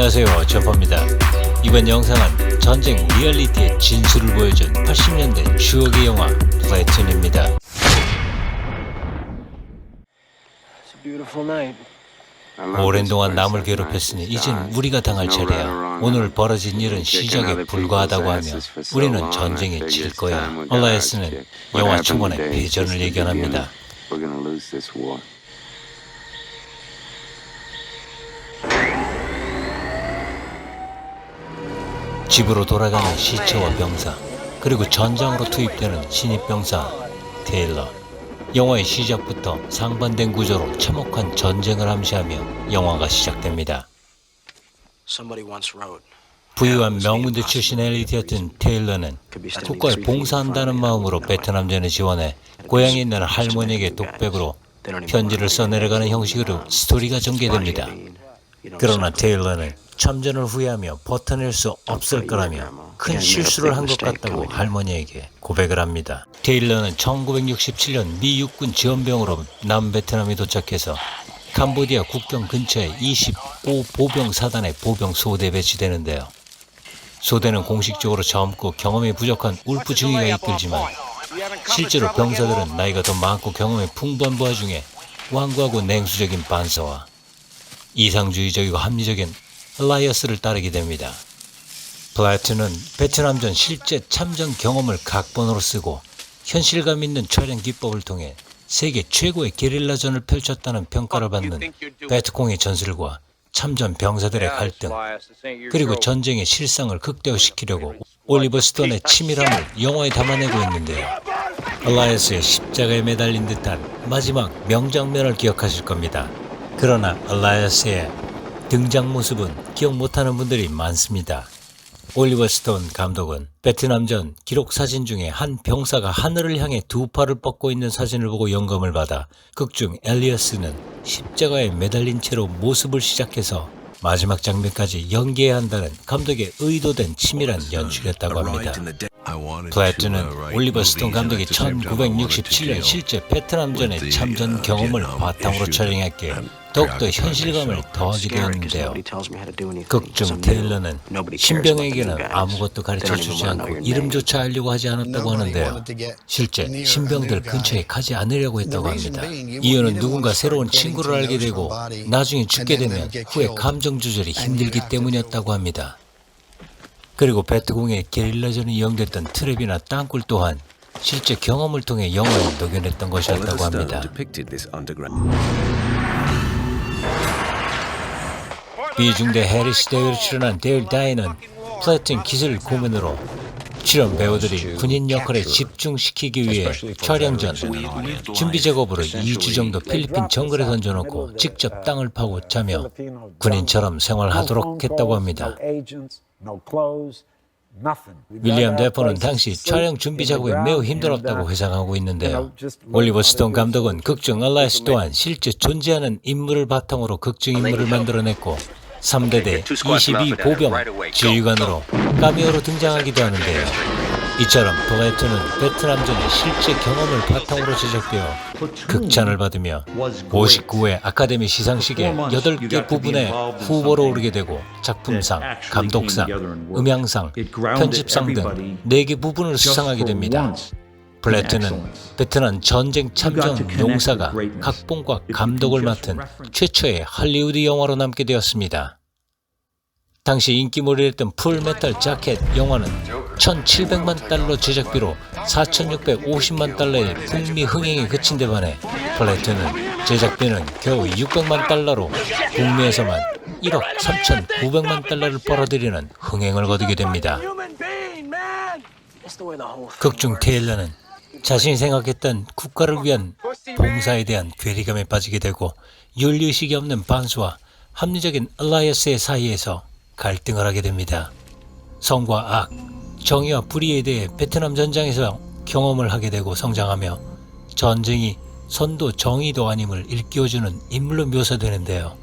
안녕하세요, 전파입니다. 이번 영상은 전쟁 리얼리티의 진수를 보여준 80년대 추억의 영화 플래툰입니다. 오랜 동안 남을 괴롭혔으니 이젠 우리가 당할 차례야. 오늘 벌어진 일은 시작에 불과하다고 하며 우리는 전쟁에 질 거야. 얼라이언스는 영화 초반에 패전을 예견합니다. 집으로 돌아가는 시체와 병사, 그리고 전장으로 투입되는 신입 병사 테일러. 영화의 시작부터 상반된 구조로 참혹한 전쟁을 암시하며 영화가 시작됩니다. 부유한 명문대 출신 엘리트였던 테일러는 국가에 봉사한다는 마음으로 베트남전에 지원해 고향에 있는 할머니에게 독백으로 편지를 써내려가는 형식으로 스토리가 전개됩니다. 그러나 테일러는 참전을 후회하며 버텨낼 수 없을 거라며 큰 실수를 한 것 같다고 할머니에게 고백을 합니다. 테일러는 1967년 미 육군 지원병으로 남베트남에 도착해서 캄보디아 국경 근처에 25 보병 사단의 보병 소대에 배치되는데요. 소대는 공식적으로 젊고 경험이 부족한 울프중위가 이끌지만 실제로 병사들은 나이가 더 많고 경험이 풍부한 부하 중에 완고하고 냉수적인 반사와 이상주의적이고 합리적인 얼라이언스를 따르게 됩니다. 플래툰은 베트남전 실제 참전 경험을 각본으로 쓰고 현실감 있는 촬영 기법을 통해 세계 최고의 게릴라전을 펼쳤다는 평가를 받는 베트콩의 전술과 참전 병사들의 갈등, 그리고 전쟁의 실상을 극대화시키려고 올리버 스톤의 치밀함을 영화에 담아내고 있는데요. 얼라이언스의 십자가에 매달린 듯한 마지막 명장면을 기억하실 겁니다. 그러나 얼라이언스의 등장 모습은 기억 못하는 분들이 많습니다. 올리버 스톤 감독은 베트남전 기록 사진 중에 한 병사가 하늘을 향해 두 팔을 뻗고 있는 사진을 보고 영감을 받아 극중 엘리어스는 십자가에 매달린 채로 모습을 시작해서 마지막 장면까지 연기해야 한다는 감독의 의도된 치밀한 연출이었다고 합니다. 플래툰은 올리버 스톤 감독이 1967년 실제 베트남전의 참전 경험을 바탕으로 촬영했기에 더욱더 현실감을 더하게 되었는데요. 극중 테일러는 신병에게는 아무것도 가르쳐주지 않고 이름조차 알려고 하지 않았다고 하는데요. 실제 신병들 근처에 가지 않으려고 했다고 합니다. 이유는 누군가 새로운 친구를 알게 되고 나중에 죽게 되면 후에 감정 조절이 힘들기 때문이었다고 합니다. 그리고 베트공의 게릴라전에 이용됐던 트랩이나 땅굴 또한 실제 경험을 통해 영화에 녹여냈던 것이었다고 합니다. 비중대 해리스 대회를 출연한 데일 다이는 플래툰 기술 고문으로 출연 배우들이 군인 역할에 집중시키기 위해 촬영 전 준비 작업으로 2주 정도 필리핀 정글에 던져놓고 직접 땅을 파고 자며 군인처럼 생활하도록 했다고 합니다. 윌리엄 데포는 당시 촬영 준비 작업이 매우 힘들었다고 회상하고 있는데요. 올리버 스톤 감독은 극중 얼라이언스 또한 실제 존재하는 인물을 바탕으로 극중 인물을 만들어냈고 3대대 22 보병 지휘관으로 카미오로 등장하기도 하는데요. 이처럼 플래툰은 베트남전의 실제 경험을 바탕으로 제작되어 극찬을 받으며 59회 아카데미 시상식에 8개 부분에 후보로 오르게 되고 작품상, 감독상, 음향상, 편집상 등 4개 부분을 수상하게 됩니다. 플래툰은 베트남 전쟁 참전 용사가 각본과 감독을 맡은 최초의 할리우드 영화로 남게 되었습니다. 당시 인기몰이했던 풀메탈 자켓 영화는 1,700만 달러 제작비로 4,650만 달러의 북미 흥행에 그친 데 반해 플래툰은 제작비는 겨우 600만 달러로 북미에서만 1억 3,900만 달러를 벌어들이는 흥행을 거두게 됩니다. 극중 테일러는 자신이 생각했던 국가를 위한 봉사에 대한 괴리감에 빠지게 되고 윤리의식이 없는 반수와 합리적인 얼라이언스의 사이에서 갈등을 하게 됩니다. 선과 악, 정의와 불의에 대해 베트남 전장에서 경험을 하게 되고 성장하며 전쟁이 선도 정의도 아님을 일깨워주는 인물로 묘사되는데요.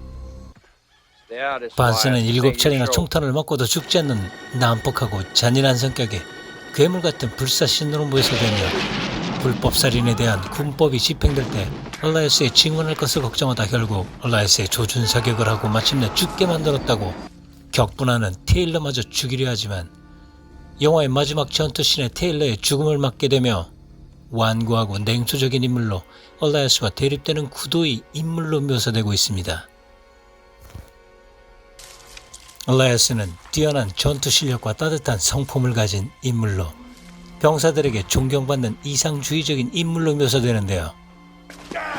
반스는 7차례나 총탄을 맞고도 죽지 않는 난폭하고 잔인한 성격에 괴물 같은 불사신으로 묘사되며 불법살인에 대한 군법이 집행될 때 얼라이언스의 증언할 것을 걱정하다 결국 얼라이언스의 조준 사격을 하고 마침내 죽게 만들었다고 격분하는 테일러마저 죽이려 하지만 영화의 마지막 전투씬에 테일러의 죽음을 맞게 되며 완고하고 냉소적인 인물로 얼라이어스와 대립되는 구도의 인물로 묘사되고 있습니다. 얼라이어스는 뛰어난 전투 실력과 따뜻한 성품을 가진 인물로 병사들에게 존경받는 이상주의적인 인물로 묘사되는데요.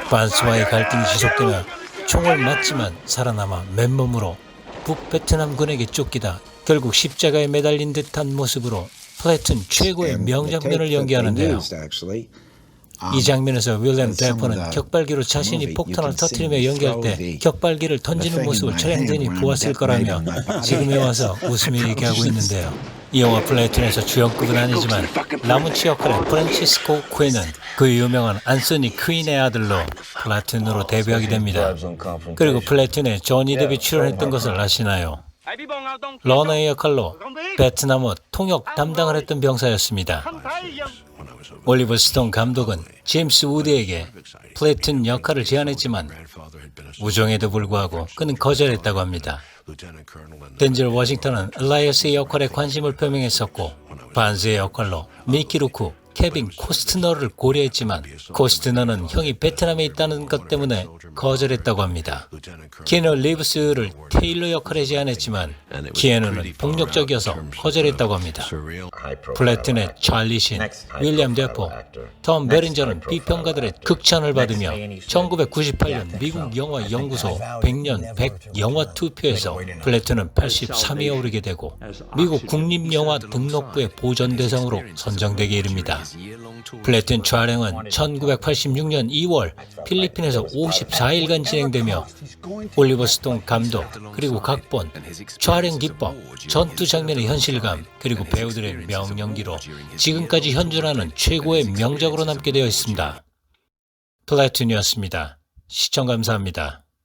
반스와의 갈등이 지속되며 총을 맞지만 살아남아 맨몸으로 북베트남군에게 쫓기다 결국 십자가에 매달린 듯한 모습으로 플래툰 최고의 명장면을 연기하는데요. 이 장면에서 윌리엄 데포는 격발기로 자신이 폭탄을 터뜨리며 연기할 때 격발기를 던지는 모습을 촬영진이 보았을 거라며 지금에 와서 웃으며 얘기하고 있는데요. 이 영화 플래툰에서 주연급은 아니지만 라문치 역할의 프란치스코 퀸은 그 유명한 안소니 퀸의 아들로 플래툰으로 데뷔하게 됩니다. 그리고 플래툰에 조니 뎁이 출연했던 것을 아시나요? 러너의 역할로 베트남어 통역 담당을 했던 병사였습니다. 올리버 스톤 감독은 제임스 우드에게 플래툰 역할을 제안했지만 우정에도 불구하고 그는 거절했다고 합니다. 덴젤 워싱턴은 얼라이어스의 역할에 관심을 표명했었고 반스의 역할로 미키 루크, 케빈 코스트너를 고려했지만 코스트너는 형이 베트남에 있다는 것 때문에 거절했다고 합니다. 키아누 리브스를 테일러 역할에 제안했지만 키아누는 폭력적이어서 거절했다고 합니다. 플래툰의 찰리 신, 윌리엄 데포, 톰 베린저는 비평가들의 극찬을 받으며 1998년 미국 영화 연구소 100년 100 영화 투표에서 플래툰은 83위에 오르게 되고 미국 국립영화 등록부의 보전 대상으로 선정되게 이릅니다. 플래툰 촬영은 1986년 2월 필리핀에서 54일간 진행되며 올리버 스톤 감독 그리고 각본, 촬영 기법, 전투 장면의 현실감 그리고 배우들의 명연기로 지금까지 현존하는 최고의 명작으로 남게 되어 있습니다. 플래툰이었습니다. 시청 감사합니다.